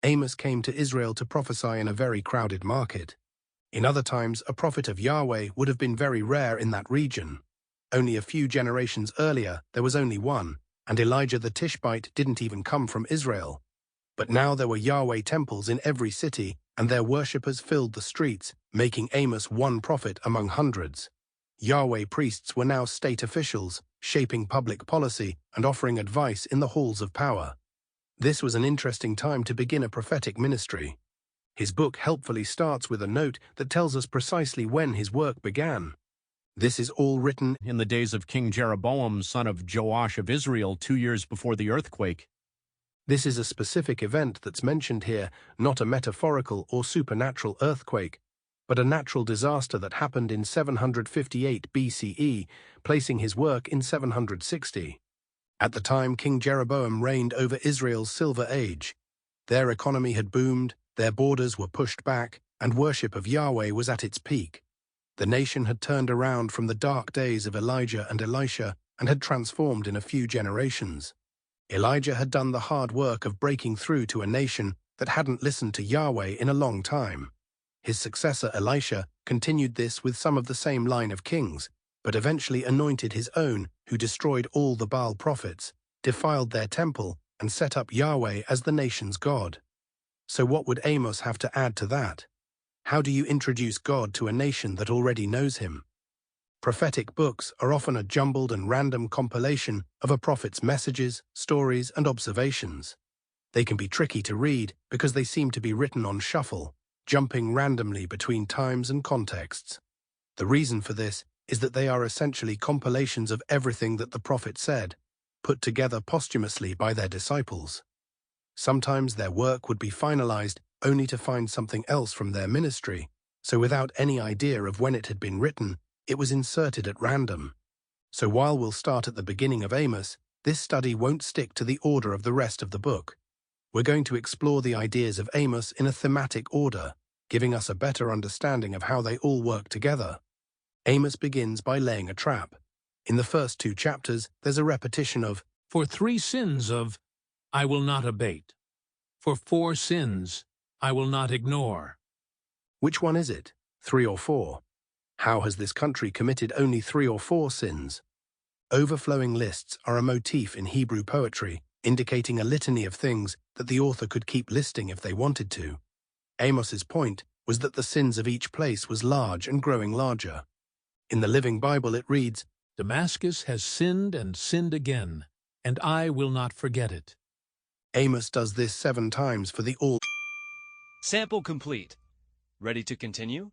Amos came to Israel to prophesy in a very crowded market. In other times, a prophet of Yahweh would have been very rare in that region. Only a few generations earlier, there was only one, and Elijah the Tishbite didn't even come from Israel. But now there were Yahweh temples in every city, and their worshippers filled the streets, making Amos one prophet among hundreds. Yahweh priests were now state officials, shaping public policy and offering advice in the halls of power. This was an interesting time to begin a prophetic ministry. His book helpfully starts with a note that tells us precisely when his work began. This is all written in the days of King Jeroboam, son of Joash of Israel, 2 years before the earthquake. This is a specific event that's mentioned here, not a metaphorical or supernatural earthquake, but a natural disaster that happened in 758 BCE, placing his work in 760. At the time, King Jeroboam reigned over Israel's Silver Age. Their economy had boomed, their borders were pushed back, and worship of Yahweh was at its peak. The nation had turned around from the dark days of Elijah and Elisha and had transformed in a few generations. Elijah had done the hard work of breaking through to a nation that hadn't listened to Yahweh in a long time. His successor Elisha continued this with some of the same line of kings, but eventually anointed his own, who destroyed all the Baal prophets, defiled their temple, and set up Yahweh as the nation's God. So what would Amos have to add to that? How do you introduce God to a nation that already knows him? Prophetic books are often a jumbled and random compilation of a prophet's messages, stories, and observations. They can be tricky to read because they seem to be written on shuffle, jumping randomly between times and contexts. The reason for this is that they are essentially compilations of everything that the prophet said, put together posthumously by their disciples. Sometimes their work would be finalized only to find something else from their ministry, so without any idea of when it had been written, it was inserted at random. So while we'll start at the beginning of Amos, this study won't stick to the order of the rest of the book. We're going to explore the ideas of Amos in a thematic order, giving us a better understanding of how they all work together. Amos begins by laying a trap. In the first 2 chapters, there's a repetition of, "For 3 sins of I will not abate. For 4 sins I will not ignore." Which one is it? 3 or 4? How has this country committed only 3 or 4 sins? Overflowing lists are a motif in Hebrew poetry, indicating a litany of things that the author could keep listing if they wanted to. Amos's point was that the sins of each place was large and growing larger. In the Living Bible it reads, "Damascus has sinned and sinned again, and I will not forget it." Amos does this 7 times for the all. Sample complete. Ready to continue?